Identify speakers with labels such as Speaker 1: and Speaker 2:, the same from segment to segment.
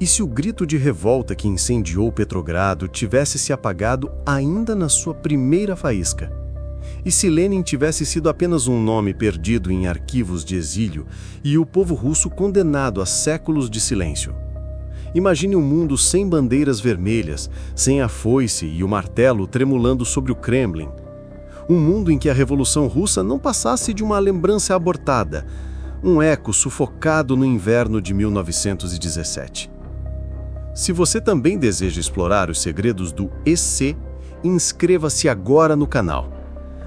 Speaker 1: E se o grito de revolta que incendiou Petrogrado tivesse se apagado ainda na sua primeira faísca? E se Lenin tivesse sido apenas um nome perdido em arquivos de exílio e o povo russo condenado a séculos de silêncio? Imagine um mundo sem bandeiras vermelhas, sem a foice e o martelo tremulando sobre o Kremlin. Um mundo em que a Revolução Russa não passasse de uma lembrança abortada, um eco sufocado no inverno de 1917. Se você também deseja explorar os segredos do EC, inscreva-se agora no canal.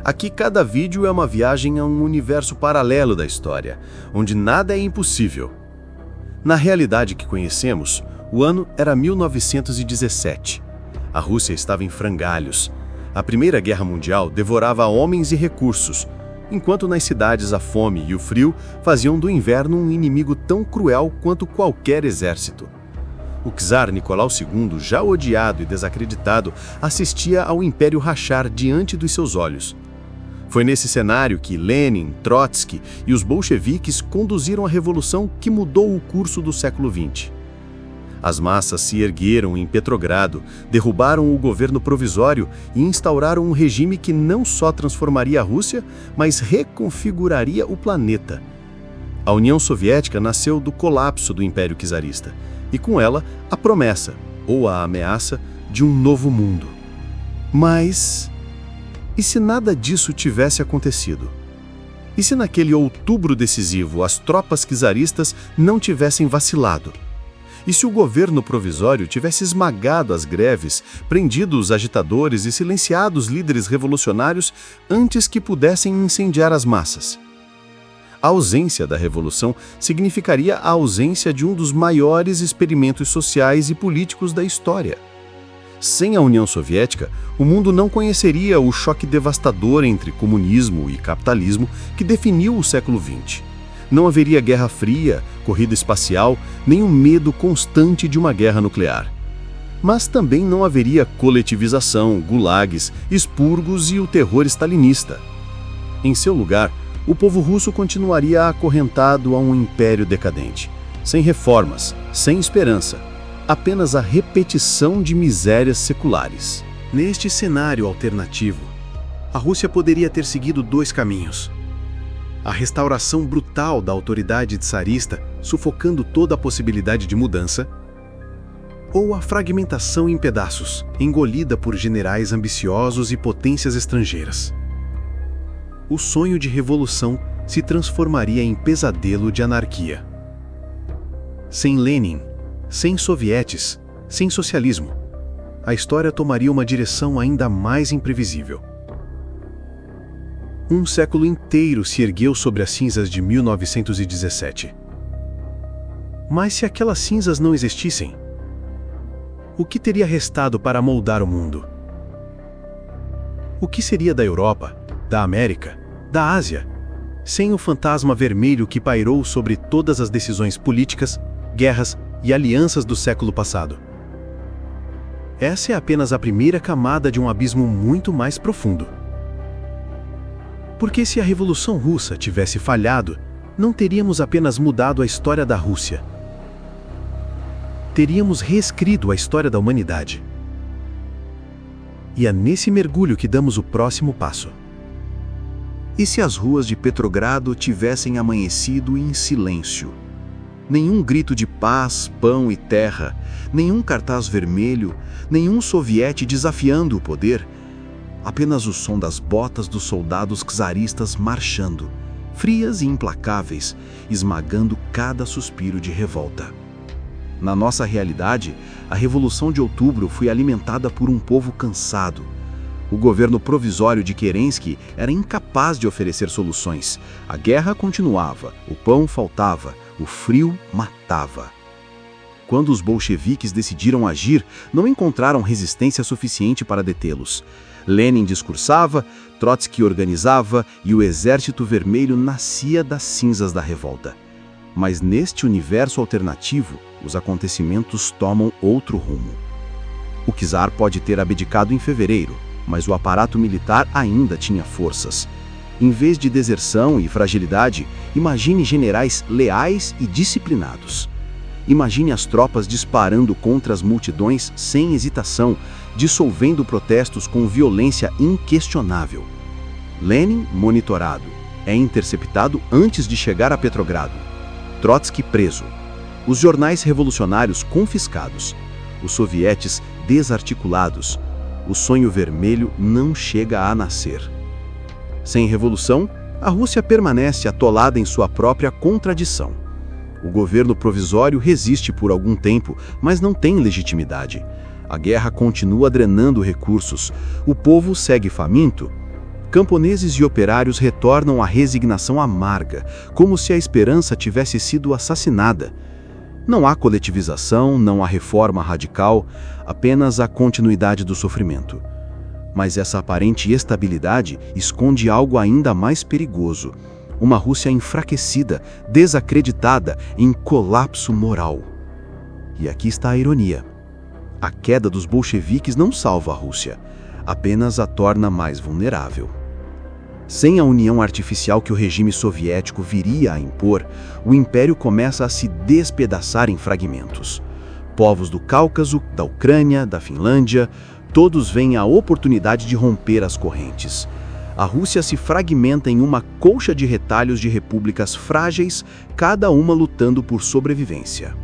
Speaker 1: Aqui cada vídeo é uma viagem a um universo paralelo da história, onde nada é impossível. Na realidade que conhecemos, o ano era 1917. A Rússia estava em frangalhos. A Primeira Guerra Mundial devorava homens e recursos, enquanto nas cidades a fome e o frio faziam do inverno um inimigo tão cruel quanto qualquer exército. O czar Nicolau II, já odiado e desacreditado, assistia ao Império rachar diante dos seus olhos. Foi nesse cenário que Lenin, Trotsky e os bolcheviques conduziram a revolução que mudou o curso do século XX. As massas se ergueram em Petrogrado, derrubaram o governo provisório e instauraram um regime que não só transformaria a Rússia, mas reconfiguraria o planeta. A União Soviética nasceu do colapso do Império Czarista, e com ela a promessa, ou a ameaça, de um novo mundo. Mas e se nada disso tivesse acontecido? E se naquele outubro decisivo as tropas czaristas não tivessem vacilado? E se o governo provisório tivesse esmagado as greves, prendido os agitadores e silenciado os líderes revolucionários antes que pudessem incendiar as massas? A ausência da revolução significaria a ausência de um dos maiores experimentos sociais e políticos da história. Sem a União Soviética, o mundo não conheceria o choque devastador entre comunismo e capitalismo que definiu o século XX. Não haveria Guerra Fria, corrida espacial, nem o medo constante de uma guerra nuclear. Mas também não haveria coletivização, gulags, expurgos e o terror stalinista. Em seu lugar, o povo russo continuaria acorrentado a um império decadente, sem reformas, sem esperança, apenas a repetição de misérias seculares. Neste cenário alternativo, a Rússia poderia ter seguido dois caminhos. A restauração brutal da autoridade tsarista, sufocando toda a possibilidade de mudança, ou a fragmentação em pedaços, engolida por generais ambiciosos e potências estrangeiras. O sonho de revolução se transformaria em pesadelo de anarquia. Sem Lenin, sem sovietes, sem socialismo, a história tomaria uma direção ainda mais imprevisível. Um século inteiro se ergueu sobre as cinzas de 1917. Mas se aquelas cinzas não existissem, o que teria restado para moldar o mundo? O que seria da Europa, da América, da Ásia, sem o fantasma vermelho que pairou sobre todas as decisões políticas, guerras e alianças do século passado? Essa é apenas a primeira camada de um abismo muito mais profundo. Porque se a Revolução Russa tivesse falhado, não teríamos apenas mudado a história da Rússia. Teríamos reescrito a história da humanidade. E é nesse mergulho que damos o próximo passo. E se as ruas de Petrogrado tivessem amanhecido em silêncio? Nenhum grito de paz, pão e terra, nenhum cartaz vermelho, nenhum soviete desafiando o poder, apenas o som das botas dos soldados czaristas marchando, frias e implacáveis, esmagando cada suspiro de revolta. Na nossa realidade, a Revolução de Outubro foi alimentada por um povo cansado. O governo provisório de Kerensky era incapaz de oferecer soluções. A guerra continuava, o pão faltava, o frio matava. Quando os bolcheviques decidiram agir, não encontraram resistência suficiente para detê-los. Lenin discursava, Trotsky organizava e o Exército Vermelho nascia das cinzas da revolta. Mas neste universo alternativo, os acontecimentos tomam outro rumo. O czar pode ter abdicado em fevereiro, mas o aparato militar ainda tinha forças. Em vez de deserção e fragilidade, imagine generais leais e disciplinados.
Speaker 2: Imagine as tropas disparando contra as multidões sem hesitação, dissolvendo protestos com violência inquestionável. Lenin, monitorado, é interceptado antes de chegar a Petrogrado. Trotsky preso. Os jornais revolucionários confiscados. Os sovietes desarticulados. O sonho vermelho não chega a nascer. Sem revolução, a Rússia permanece atolada em sua própria contradição. O governo provisório resiste por algum tempo, mas não tem legitimidade. A guerra continua drenando recursos. O povo segue faminto. Camponeses e operários retornam à resignação amarga, como se a esperança tivesse sido assassinada. Não há coletivização, não há reforma radical, apenas a continuidade do sofrimento. Mas essa aparente estabilidade esconde algo ainda mais perigoso: uma Rússia enfraquecida, desacreditada, em colapso moral. E aqui está a ironia. A queda dos bolcheviques não salva a Rússia, apenas a torna mais vulnerável. Sem a união artificial que o regime soviético viria a impor, o império começa a se despedaçar em fragmentos. Povos do Cáucaso, da Ucrânia, da Finlândia, todos veem a oportunidade de romper as correntes. A Rússia se fragmenta em uma colcha de retalhos de repúblicas frágeis, cada uma lutando por sobrevivência.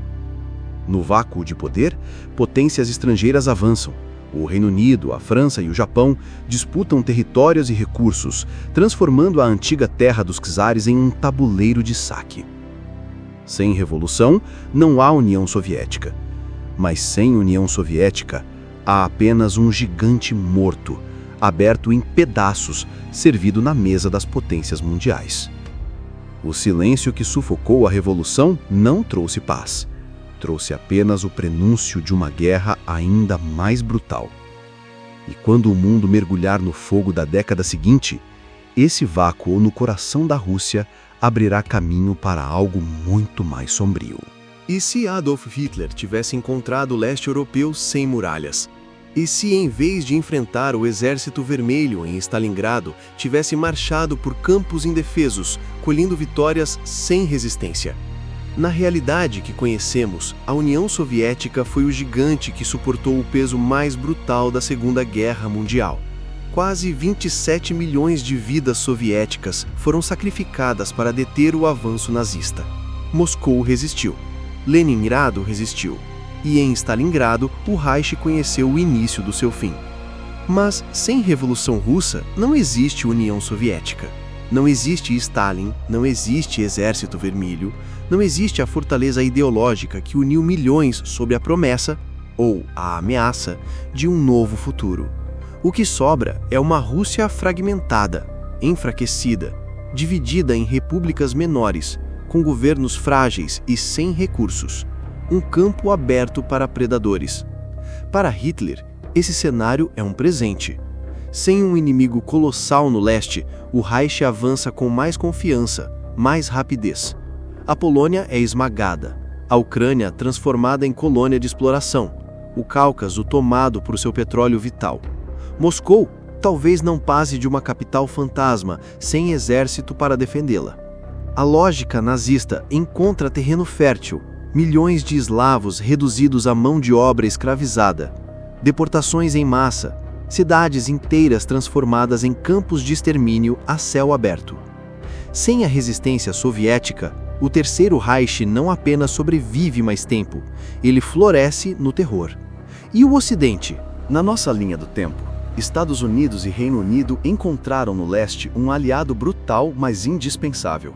Speaker 2: No vácuo de poder, potências estrangeiras avançam. O Reino Unido, a França e o Japão disputam territórios e recursos, transformando a antiga terra dos czares em um tabuleiro de saque. Sem revolução, não há União Soviética. Mas sem União Soviética, há apenas um gigante morto, aberto em pedaços, servido na mesa das potências mundiais. O silêncio que sufocou a revolução não trouxe paz. Trouxe apenas o prenúncio de uma guerra ainda mais brutal. E quando o mundo mergulhar no fogo da década seguinte, esse vácuo no coração da Rússia abrirá caminho para algo muito mais sombrio.
Speaker 1: E se Adolf Hitler tivesse encontrado o leste europeu sem muralhas? E se, em vez de enfrentar o Exército Vermelho em Stalingrado, tivesse marchado por campos indefesos, colhendo vitórias sem resistência? Na realidade que conhecemos, a União Soviética foi o gigante que suportou o peso mais brutal da Segunda Guerra Mundial. Quase 27 milhões de vidas soviéticas foram sacrificadas para deter o avanço nazista. Moscou resistiu. Leningrado resistiu. E em Stalingrado, o Reich conheceu o início do seu fim. Mas, sem Revolução Russa, não existe União Soviética. Não existe Stalin, não existe Exército Vermelho, não existe a fortaleza ideológica que uniu milhões sob a promessa, ou a ameaça, de um novo futuro. O que sobra é uma Rússia fragmentada, enfraquecida, dividida em repúblicas menores, com governos frágeis e sem recursos. Um campo aberto para predadores. Para Hitler, esse cenário é um presente. Sem um inimigo colossal no leste, o Reich avança com mais confiança, mais rapidez. A Polônia é esmagada, a Ucrânia transformada em colônia de exploração, o Cáucaso tomado por seu petróleo vital. Moscou talvez não passe de uma capital fantasma, sem exército para defendê-la. A lógica nazista encontra terreno fértil, milhões de eslavos reduzidos à mão de obra escravizada, deportações em massa, cidades inteiras transformadas em campos de extermínio a céu aberto. Sem a resistência soviética, o Terceiro Reich não apenas sobrevive mais tempo, ele floresce no terror. E o Ocidente? Na nossa linha do tempo, Estados Unidos e Reino Unido encontraram no leste um aliado brutal, mas indispensável.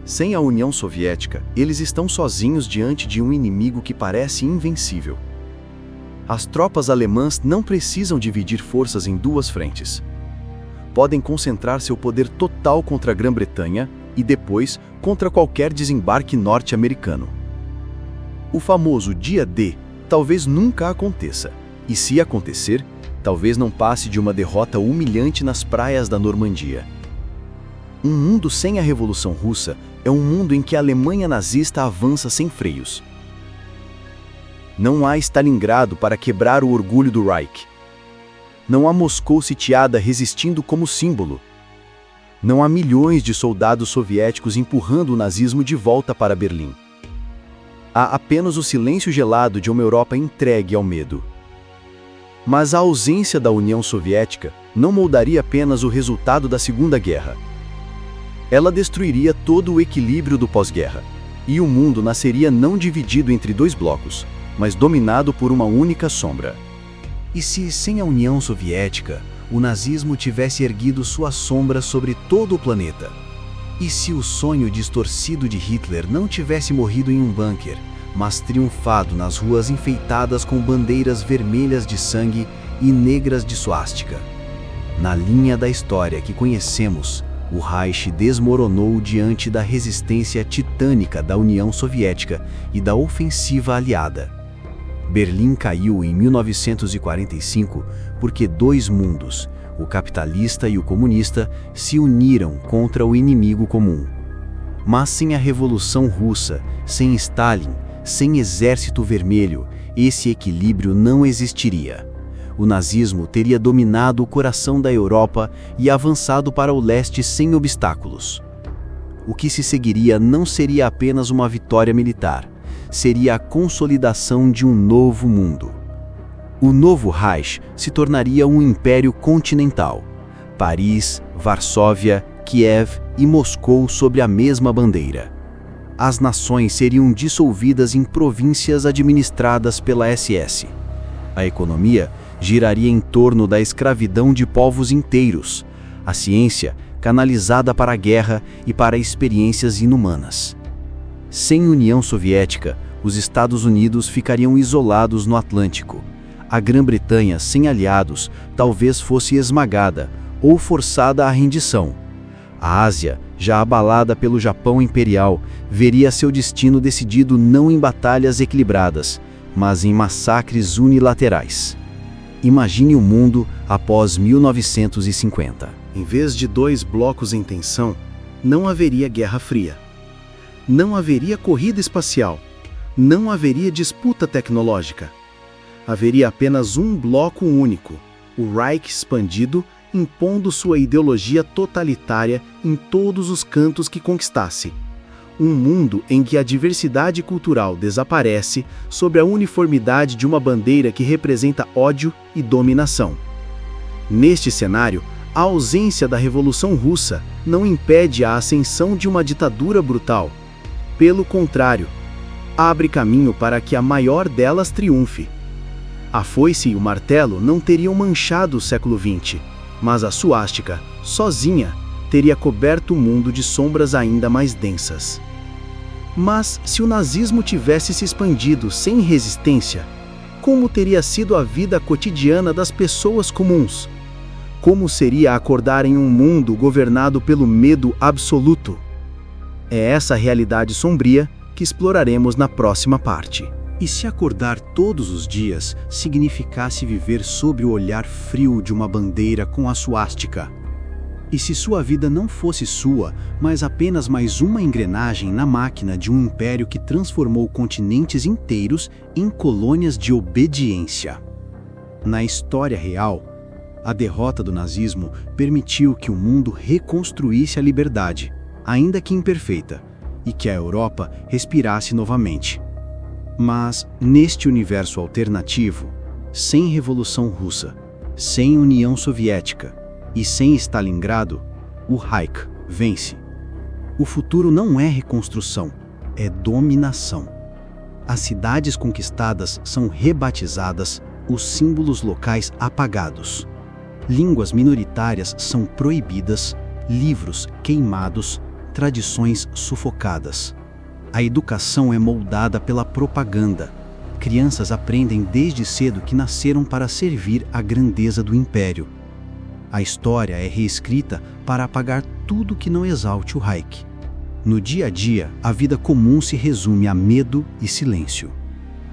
Speaker 1: Sem a União Soviética, eles estão sozinhos diante de um inimigo que parece invencível. As tropas alemãs não precisam dividir forças em duas frentes. Podem concentrar seu poder total contra a Grã-Bretanha e depois contra qualquer desembarque norte-americano. O famoso Dia D talvez nunca aconteça, e se acontecer, talvez não passe de uma derrota humilhante nas praias da Normandia. Um mundo sem a Revolução Russa é um mundo em que a Alemanha nazista avança sem freios. Não há Stalingrado para quebrar o orgulho do Reich. Não há Moscou sitiada resistindo como símbolo. Não há milhões de soldados soviéticos empurrando o nazismo de volta para Berlim.
Speaker 2: Há apenas o silêncio gelado de uma Europa entregue ao medo. Mas a ausência da União Soviética não moldaria apenas o resultado da Segunda Guerra. Ela destruiria todo o equilíbrio do pós-guerra, e o mundo nasceria não dividido entre dois blocos, mas dominado por uma única sombra. E se, sem a União Soviética, o nazismo tivesse erguido sua sombra sobre todo o planeta? E se o sonho distorcido de Hitler não tivesse morrido em um bunker, mas triunfado nas ruas enfeitadas com bandeiras vermelhas de sangue e negras de suástica? Na linha da história que conhecemos, o Reich desmoronou diante da resistência titânica da União Soviética e da ofensiva aliada. Berlim caiu em 1945 porque dois mundos, o capitalista e o comunista, se uniram contra o inimigo comum. Mas sem a Revolução Russa, sem Stalin, sem Exército Vermelho, esse equilíbrio não existiria. O nazismo teria dominado o coração da Europa e avançado para o leste sem obstáculos. O que se seguiria não seria apenas uma vitória militar, seria a consolidação de um novo mundo. O novo Reich se tornaria um império continental. Paris, Varsóvia, Kiev e Moscou sob a mesma bandeira. As nações seriam dissolvidas em províncias administradas pela SS. A economia giraria em torno da escravidão de povos inteiros, a ciência canalizada para a guerra e para experiências inumanas. Sem União Soviética, os Estados Unidos ficariam isolados no Atlântico. A Grã-Bretanha, sem aliados, talvez fosse esmagada ou forçada à rendição. A Ásia, já abalada pelo Japão imperial, veria seu destino decidido não em batalhas equilibradas, mas em massacres unilaterais. Imagine o mundo após 1950.
Speaker 1: Em vez de dois blocos em tensão, não haveria Guerra Fria. Não haveria corrida espacial. Não haveria disputa tecnológica. Haveria apenas um bloco único, o Reich expandido, impondo sua ideologia totalitária em todos os cantos que conquistasse. Um mundo em que a diversidade cultural desaparece sob a uniformidade de uma bandeira que representa ódio e dominação. Neste cenário, a ausência da Revolução Russa não impede a ascensão de uma ditadura brutal. Pelo contrário, abre caminho para que a maior delas triunfe. A foice e o martelo não teriam manchado o século XX, mas a suástica, sozinha, teria coberto o mundo de sombras ainda mais densas. Mas se o nazismo tivesse se expandido sem resistência, como teria sido a vida cotidiana das pessoas comuns? Como seria acordar em um mundo governado pelo medo absoluto? É essa realidade sombria que exploraremos na próxima parte.
Speaker 2: E se acordar todos os dias significasse viver sob o olhar frio de uma bandeira com a suástica? E se sua vida não fosse sua, mas apenas mais uma engrenagem na máquina de um império que transformou continentes inteiros em colônias de obediência? Na história real, a derrota do nazismo permitiu que o mundo reconstruísse a liberdade, ainda que imperfeita, e que a Europa respirasse novamente. Mas, neste universo alternativo, sem Revolução Russa, sem União Soviética e sem Stalingrado, o Reich vence. O futuro não é reconstrução, é dominação. As cidades conquistadas são rebatizadas, os símbolos locais apagados. Línguas minoritárias são proibidas, livros queimados, tradições sufocadas. A educação é moldada pela propaganda. Crianças aprendem desde cedo que nasceram para servir à grandeza do império. A história é reescrita para apagar tudo que não exalte o Reich. No dia a dia, a vida comum se resume a medo e silêncio.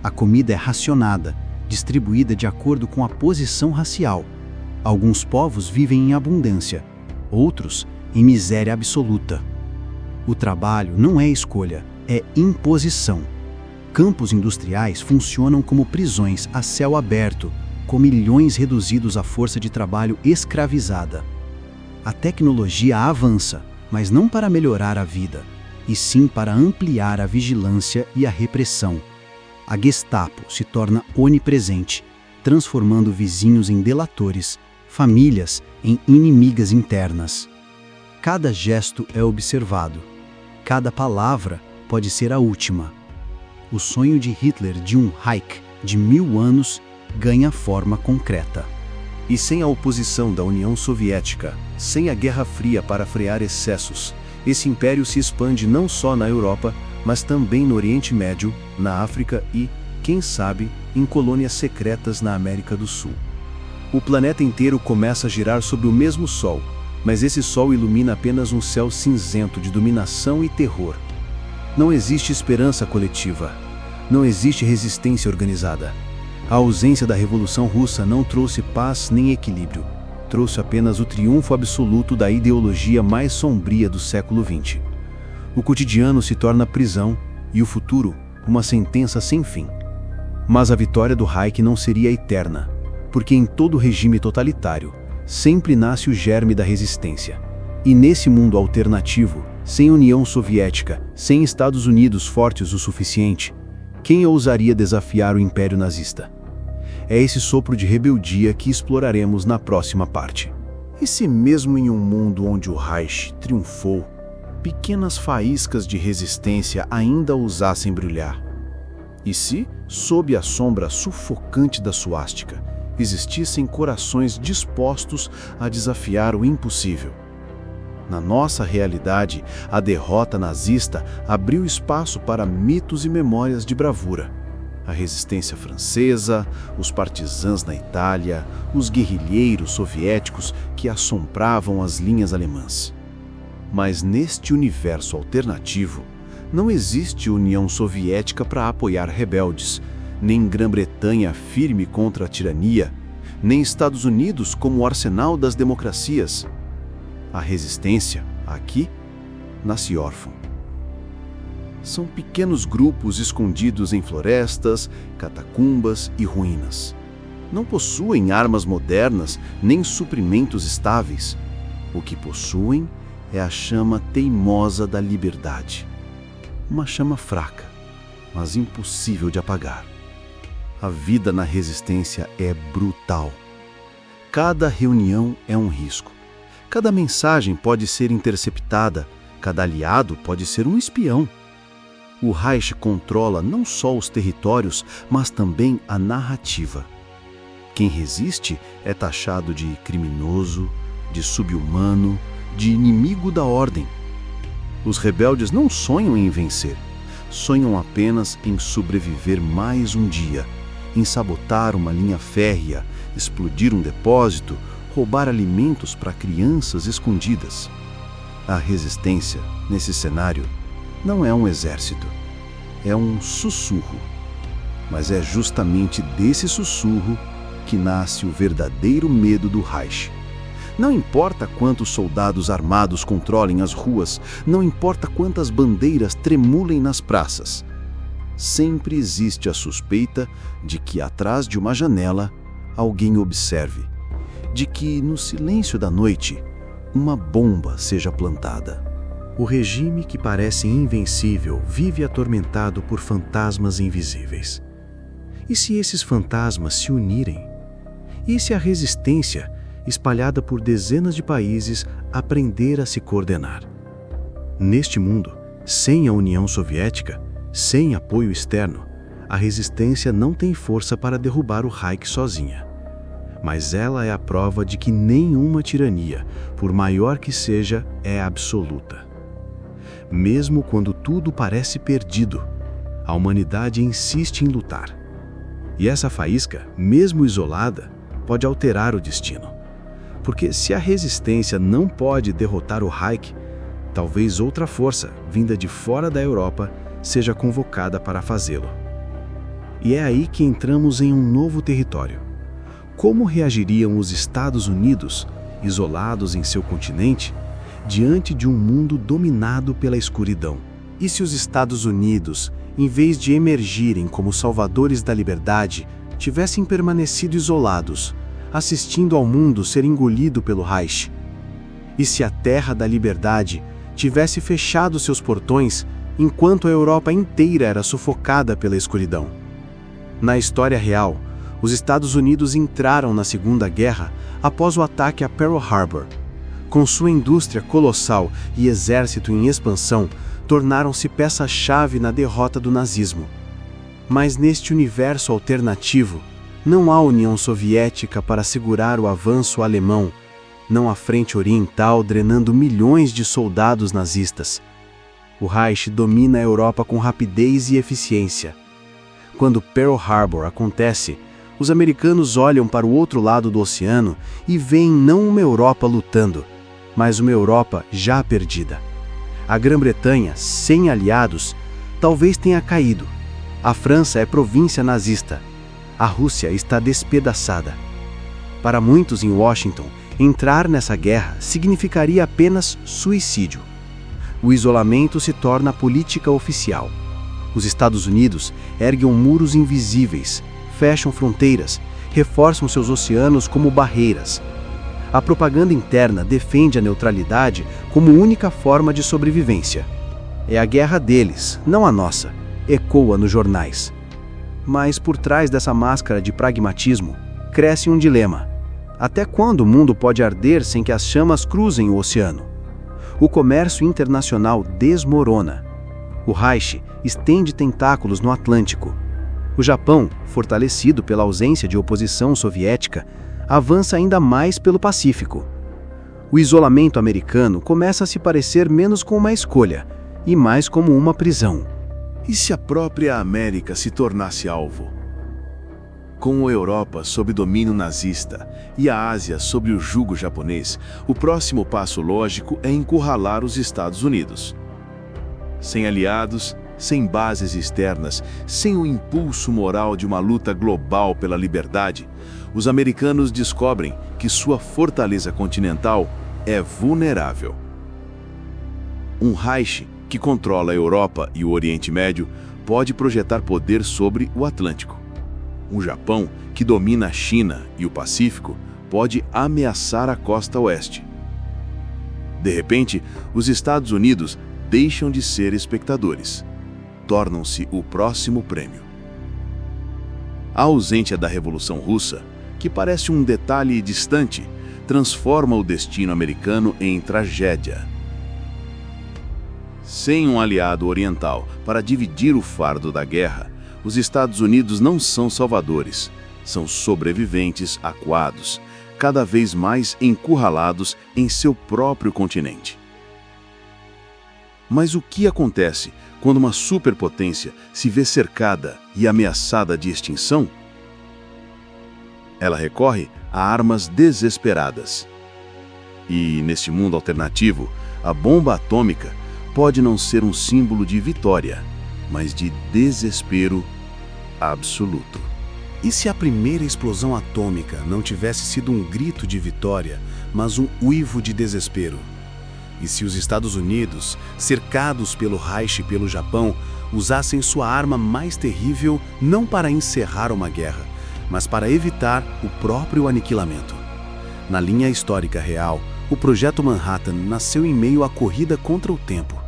Speaker 2: A comida é racionada, distribuída de acordo com a posição racial. Alguns povos vivem em abundância, outros em miséria absoluta. O trabalho não é escolha, é imposição. Campos industriais funcionam como prisões a céu aberto, com milhões reduzidos à força de trabalho escravizada. A tecnologia avança, mas não para melhorar a vida, e sim para ampliar a vigilância e a repressão. A Gestapo se torna onipresente, transformando vizinhos em delatores, famílias em inimigas internas. Cada gesto é observado. Cada palavra pode ser a última. O sonho de Hitler de um Reich de 1000 anos ganha forma concreta.
Speaker 1: E sem a oposição da União Soviética, sem a Guerra Fria para frear excessos, esse império se expande não só na Europa, mas também no Oriente Médio, na África e, quem sabe, em colônias secretas na América do Sul. O planeta inteiro começa a girar sob o mesmo Sol, mas esse Sol ilumina apenas um céu cinzento de dominação e terror. Não existe esperança coletiva. Não existe resistência organizada. A ausência da Revolução Russa não trouxe paz nem equilíbrio. Trouxe apenas o triunfo absoluto da ideologia mais sombria do século XX. O cotidiano se torna prisão e o futuro uma sentença sem fim. Mas a vitória do Reich não seria eterna, porque em todo regime totalitário sempre nasce o germe da resistência. E nesse mundo alternativo, sem União Soviética, sem Estados Unidos fortes o suficiente, quem ousaria desafiar o Império Nazista? É esse sopro de rebeldia que exploraremos na próxima parte. E se mesmo em um mundo onde o Reich triunfou, pequenas faíscas de resistência ainda ousassem brilhar? E se, sob a sombra sufocante da suástica, existissem corações dispostos a desafiar o impossível? Na nossa realidade, a derrota nazista abriu espaço para mitos e memórias de bravura. A resistência francesa, os partisãs na Itália, os guerrilheiros soviéticos que assombravam as linhas alemãs. Mas neste universo alternativo, não existe União Soviética para apoiar rebeldes, nem Grã-Bretanha firme contra a tirania, nem Estados Unidos como o arsenal das democracias. A resistência, aqui, nasce órfã. São pequenos grupos escondidos em florestas, catacumbas e ruínas. Não possuem armas modernas nem suprimentos estáveis. O que possuem é a chama teimosa da liberdade. Uma chama fraca, mas impossível de apagar. A vida na resistência é brutal. Cada reunião é um risco. Cada mensagem pode ser interceptada, cada aliado pode ser um espião. O Reich controla não só os territórios, mas também a narrativa. Quem resiste é taxado de criminoso, de subhumano, de inimigo da ordem. Os rebeldes não sonham em vencer, sonham apenas em sobreviver mais um dia, em sabotar uma linha férrea, explodir um depósito, roubar alimentos para crianças escondidas. A resistência, nesse cenário, não é um exército, é um sussurro. Mas é justamente desse sussurro que nasce o verdadeiro medo do Reich. Não importa quantos soldados armados controlem as ruas, não importa quantas bandeiras tremulem nas praças. Sempre existe a suspeita de que atrás de uma janela alguém observe, de que no silêncio da noite uma bomba seja plantada. O regime que parece invencível vive atormentado por fantasmas invisíveis. E se esses fantasmas se unirem? E se a resistência, espalhada por dezenas de países, aprender a se coordenar? Neste mundo, sem a União Soviética, sem apoio externo, a resistência não tem força para derrubar o Reich sozinha. Mas ela é a prova de que nenhuma tirania, por maior que seja, é absoluta. Mesmo quando tudo parece perdido, a humanidade insiste em lutar. E essa faísca, mesmo isolada, pode alterar o destino. Porque se a resistência não pode derrotar o Reich, talvez outra força, vinda de fora da Europa, seja convocada para fazê-lo. E é aí que entramos em um novo território. Como reagiriam os Estados Unidos, isolados em seu continente, diante de um mundo dominado pela escuridão? E se os Estados Unidos, em vez de emergirem como salvadores da liberdade, tivessem permanecido isolados, assistindo ao mundo ser engolido pelo Reich? E se a terra da liberdade
Speaker 2: tivesse fechado seus portões enquanto a Europa inteira era sufocada pela escuridão. Na história real, os Estados Unidos entraram na Segunda Guerra após o ataque a Pearl Harbor. Com sua indústria colossal e exército em expansão, tornaram-se peça-chave na derrota do nazismo. Mas neste universo alternativo, não há União Soviética para segurar o avanço alemão, não há frente oriental drenando milhões de soldados nazistas. O Reich domina a Europa com rapidez e eficiência. Quando Pearl Harbor acontece, os americanos olham para o outro lado do oceano e veem não uma Europa lutando, mas uma Europa já perdida. A Grã-Bretanha, sem aliados, talvez tenha caído. A França é província nazista. A Rússia está despedaçada. Para muitos em Washington, entrar nessa guerra significaria apenas suicídio. O isolamento se torna a política oficial. Os Estados Unidos erguem muros invisíveis, fecham fronteiras, reforçam seus oceanos como barreiras. A propaganda interna defende a neutralidade como única forma de sobrevivência. É a guerra deles, não a nossa, ecoa nos jornais. Mas por trás dessa máscara de pragmatismo, cresce um dilema. Até quando o mundo pode arder sem que as chamas cruzem o oceano? O comércio internacional desmorona. O Reich estende tentáculos no Atlântico. O Japão, fortalecido pela ausência de oposição soviética, avança ainda mais pelo Pacífico. O isolamento americano começa a se parecer menos com uma escolha e mais como uma prisão.
Speaker 3: E se a própria América se tornasse alvo? Com a Europa sob domínio nazista e a Ásia sob o jugo japonês, o próximo passo lógico é encurralar os Estados Unidos. Sem aliados, sem bases externas, sem o impulso moral de uma luta global pela liberdade, os americanos descobrem que sua fortaleza continental é vulnerável. Um Reich que controla a Europa e o Oriente Médio pode projetar poder sobre o Atlântico. Um Japão que domina a China e o Pacífico pode ameaçar a costa oeste. De repente, os Estados Unidos deixam de ser espectadores. Tornam-se o próximo prêmio. A ausência da Revolução Russa, que parece um detalhe distante, transforma o destino americano em tragédia. Sem um aliado oriental para dividir o fardo da guerra, os Estados Unidos não são salvadores, são sobreviventes acuados, cada vez mais encurralados em seu próprio continente. Mas o que acontece quando uma superpotência se vê cercada e ameaçada de extinção? Ela recorre a armas desesperadas. E, neste mundo alternativo, a bomba atômica pode não ser um símbolo de vitória, mas de desespero absoluto.
Speaker 1: E se a primeira explosão atômica não tivesse sido um grito de vitória, mas um uivo de desespero? E se os Estados Unidos, cercados pelo Reich e pelo Japão, usassem sua arma mais terrível não para encerrar uma guerra, mas para evitar o próprio aniquilamento? Na linha histórica real, o Projeto Manhattan nasceu em meio à corrida contra o tempo.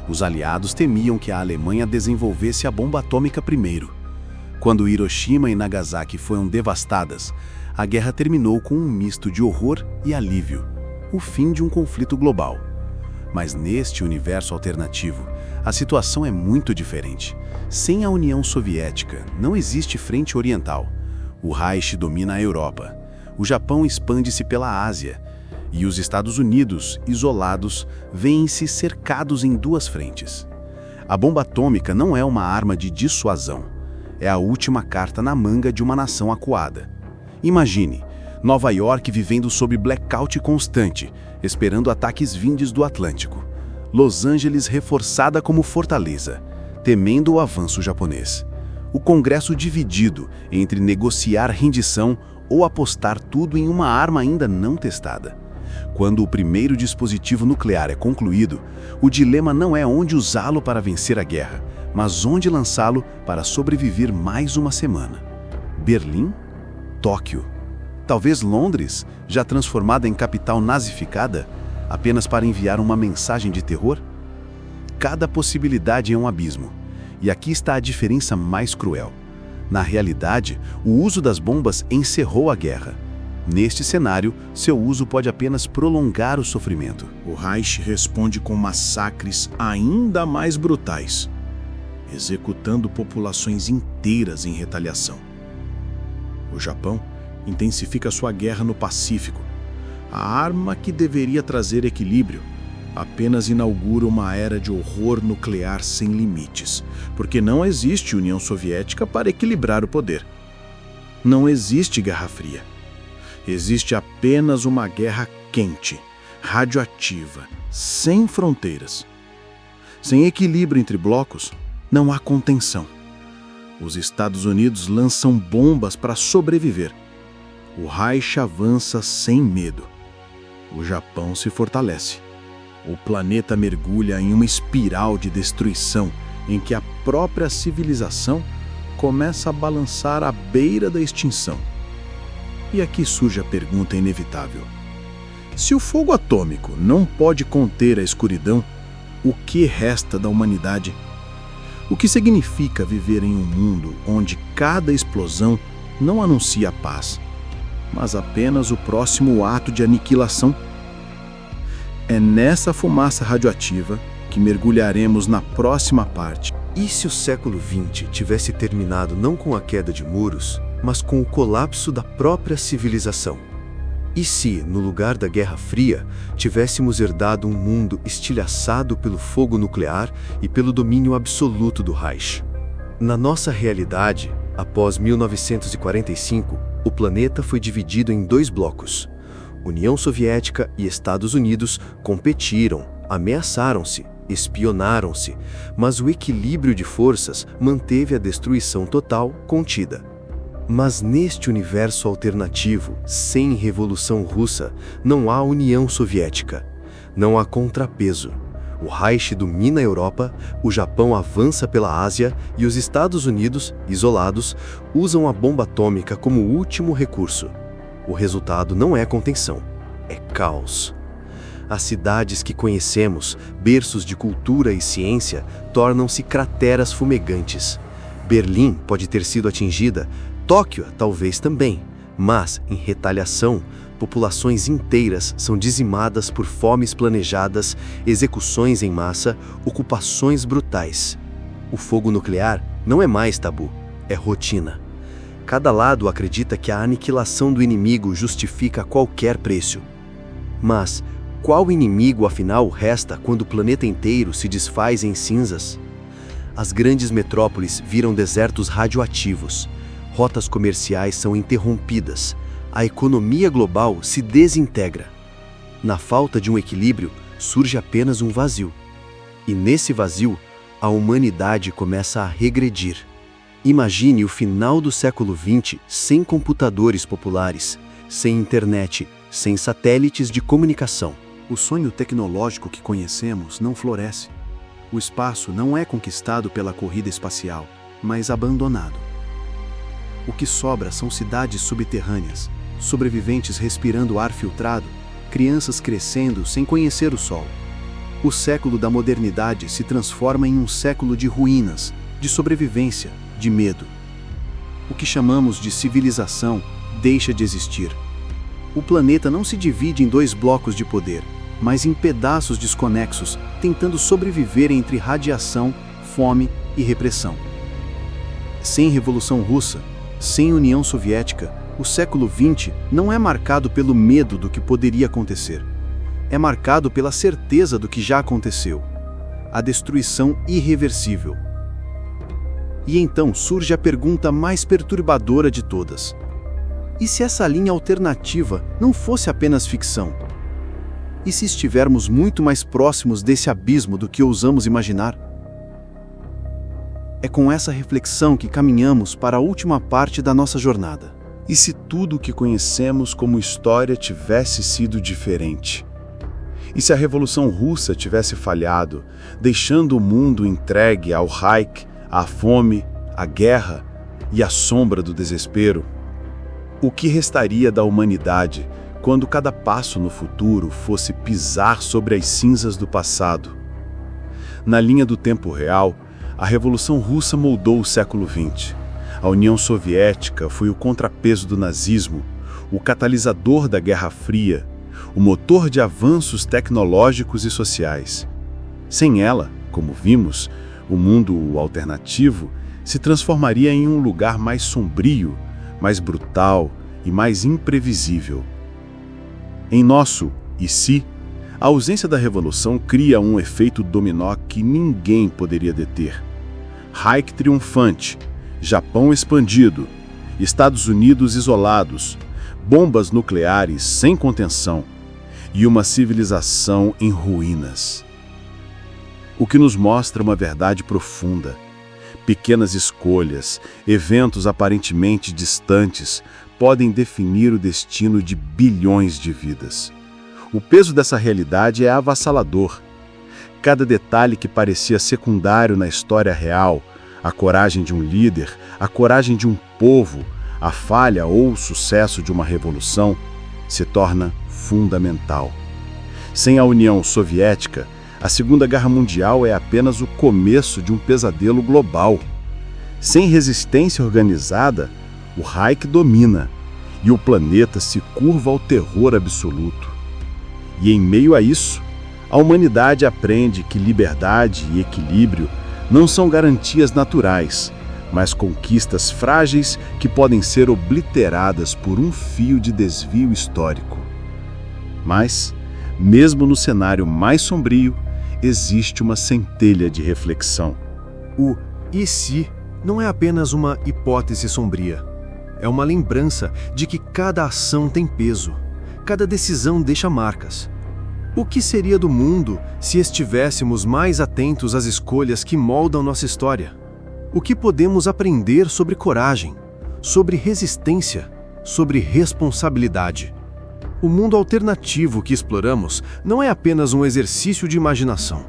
Speaker 1: Os aliados temiam que a Alemanha desenvolvesse a bomba atômica primeiro. Quando Hiroshima e Nagasaki foram devastadas, a guerra terminou com um misto de horror e alívio, o fim de um conflito global. Mas neste universo alternativo, a situação é muito diferente. Sem a União Soviética, não existe frente oriental. O Reich domina a Europa. O Japão expande-se pela Ásia. E os Estados Unidos, isolados, veem-se cercados em duas frentes. A bomba atômica não é uma arma de dissuasão. É a última carta na manga de uma nação acuada. Imagine, Nova York vivendo sob blackout constante, esperando ataques vindos do Atlântico. Los Angeles reforçada como fortaleza, temendo o avanço japonês. O Congresso dividido entre negociar rendição ou apostar tudo em uma arma ainda não testada. Quando o primeiro dispositivo nuclear é concluído, o dilema não é onde usá-lo para vencer a guerra, mas onde lançá-lo para sobreviver mais uma semana. Berlim? Tóquio? Talvez Londres, já transformada em capital nazificada?
Speaker 2: apenas para enviar uma mensagem de terror? Cada possibilidade é um abismo. E aqui está a diferença mais cruel. Na realidade, o uso das bombas encerrou a guerra. Neste cenário, seu uso pode apenas prolongar o sofrimento.
Speaker 1: O Reich responde com massacres ainda mais brutais, executando populações inteiras em retaliação. O Japão intensifica sua guerra no Pacífico. A arma que deveria trazer equilíbrio apenas inaugura uma era de horror nuclear sem limites, porque não existe União Soviética para equilibrar o poder. Não existe Guerra Fria. Existe apenas uma guerra quente, radioativa, sem fronteiras. Sem equilíbrio entre blocos, não há contenção. Os Estados Unidos lançam bombas para sobreviver. O Reich avança sem medo. O Japão se fortalece. O planeta mergulha em uma espiral de destruição em que a própria civilização começa a balançar à beira da extinção. E aqui surge a pergunta inevitável. Se o fogo atômico não pode conter a escuridão, o que resta da humanidade? O que significa viver em um mundo onde cada explosão não anuncia paz, mas apenas o próximo ato de aniquilação? É nessa fumaça radioativa que mergulharemos na próxima parte.
Speaker 4: E se o século XX tivesse terminado não com a queda de muros, mas com o colapso da própria civilização? E se, no lugar da Guerra Fria, tivéssemos herdado um mundo estilhaçado pelo fogo nuclear e pelo domínio absoluto do Reich? Na nossa realidade, após 1945, o planeta foi dividido em dois blocos. União Soviética e Estados Unidos competiram, ameaçaram-se, espionaram-se, mas o equilíbrio de forças manteve a destruição total contida. Mas neste universo alternativo, sem Revolução Russa, não há União Soviética, não há contrapeso. O Reich domina a Europa, o Japão avança pela Ásia e os Estados Unidos, isolados, usam a bomba atômica como último recurso. O resultado não é contenção, é caos. As cidades que conhecemos, berços de cultura e ciência, tornam-se crateras fumegantes. Berlim pode ter sido atingida, Tóquio talvez também, mas, em retaliação, populações inteiras são dizimadas por fomes planejadas, execuções em massa, ocupações brutais. O fogo nuclear não é mais tabu, é rotina. Cada lado acredita que a aniquilação do inimigo justifica a qualquer preço. Mas qual inimigo, afinal, resta quando o planeta inteiro se desfaz em cinzas? As grandes metrópoles viram desertos radioativos. Rotas comerciais são interrompidas. A economia global se desintegra. Na falta de um equilíbrio, surge apenas um vazio. E nesse vazio, a humanidade começa a regredir. Imagine o final do século XX sem computadores populares, sem internet, sem satélites de comunicação.
Speaker 2: O sonho tecnológico que conhecemos não floresce. O espaço não é conquistado pela corrida espacial, mas abandonado. O que sobra são cidades subterrâneas, sobreviventes respirando ar filtrado, crianças crescendo sem conhecer o sol. O século da modernidade se transforma em um século de ruínas, de sobrevivência, de medo. O que chamamos de civilização deixa de existir. O planeta não se divide em dois blocos de poder, mas em pedaços desconexos, tentando sobreviver entre radiação, fome e repressão. Sem Revolução Russa, sem União Soviética, o século XX não é marcado pelo medo do que poderia acontecer. É marcado pela certeza do que já aconteceu. A destruição irreversível. E então surge a pergunta mais perturbadora de todas. E se essa linha alternativa não fosse apenas ficção? E se estivermos muito mais próximos desse abismo do que ousamos imaginar? É com essa reflexão que caminhamos para a última parte da nossa jornada.
Speaker 1: E se tudo o que conhecemos como história tivesse sido diferente? E se a Revolução Russa tivesse falhado, deixando o mundo entregue ao Reich, à fome, à guerra e à sombra do desespero? O que restaria da humanidade
Speaker 3: quando cada passo no futuro fosse pisar sobre as cinzas do passado. Na linha do tempo real, a Revolução Russa moldou o século XX. A União Soviética foi o contrapeso do nazismo, o catalisador da Guerra Fria, o motor de avanços tecnológicos e sociais. Sem ela, como vimos, o mundo alternativo se transformaria em um lugar mais sombrio, mais brutal e mais imprevisível. Em nosso "e se", a ausência da revolução cria um efeito dominó que ninguém poderia deter. Reich triunfante, Japão expandido, Estados Unidos isolados, bombas nucleares sem contenção e uma civilização em ruínas. O que nos mostra uma verdade profunda. Pequenas escolhas, eventos aparentemente distantes, podem definir o destino de bilhões de vidas. O peso dessa realidade é avassalador. Cada detalhe que parecia secundário na história real, a coragem de um líder, a coragem de um povo, a falha ou o sucesso de uma revolução, se torna fundamental. Sem a União Soviética, a Segunda Guerra Mundial é apenas o começo de um pesadelo global. Sem resistência organizada, o Reich domina e o planeta se curva ao terror absoluto. E em meio a isso, a humanidade aprende que liberdade e equilíbrio não são garantias naturais, mas conquistas frágeis que podem ser obliteradas por um fio de desvio histórico. Mas, mesmo no cenário mais sombrio, existe uma centelha de reflexão.
Speaker 1: O "e se" não é apenas uma hipótese sombria. É uma lembrança de que cada ação tem peso, cada decisão deixa marcas. O que seria do mundo se estivéssemos mais atentos às escolhas que moldam nossa história? O que podemos aprender sobre coragem, sobre resistência, sobre responsabilidade? O mundo alternativo que exploramos não é apenas um exercício de imaginação.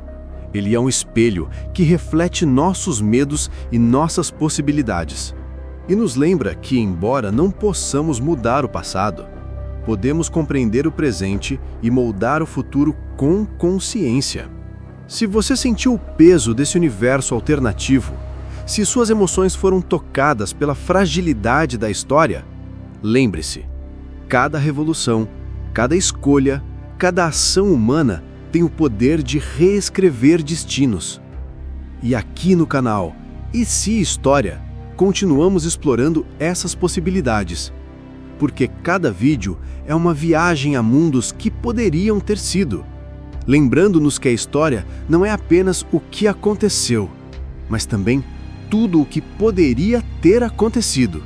Speaker 1: Ele é um espelho que reflete nossos medos e nossas possibilidades. E nos lembra que, embora não possamos mudar o passado, podemos compreender o presente e moldar o futuro com consciência. Se você sentiu o peso desse universo alternativo, se suas emoções foram tocadas pela fragilidade da história, lembre-se, cada revolução, cada escolha, cada ação humana tem o poder de reescrever destinos. E aqui no canal "E se História", continuamos explorando essas possibilidades, porque cada vídeo é uma viagem a mundos que poderiam ter sido, lembrando-nos que a história não é apenas o que aconteceu, mas também tudo o que poderia ter acontecido.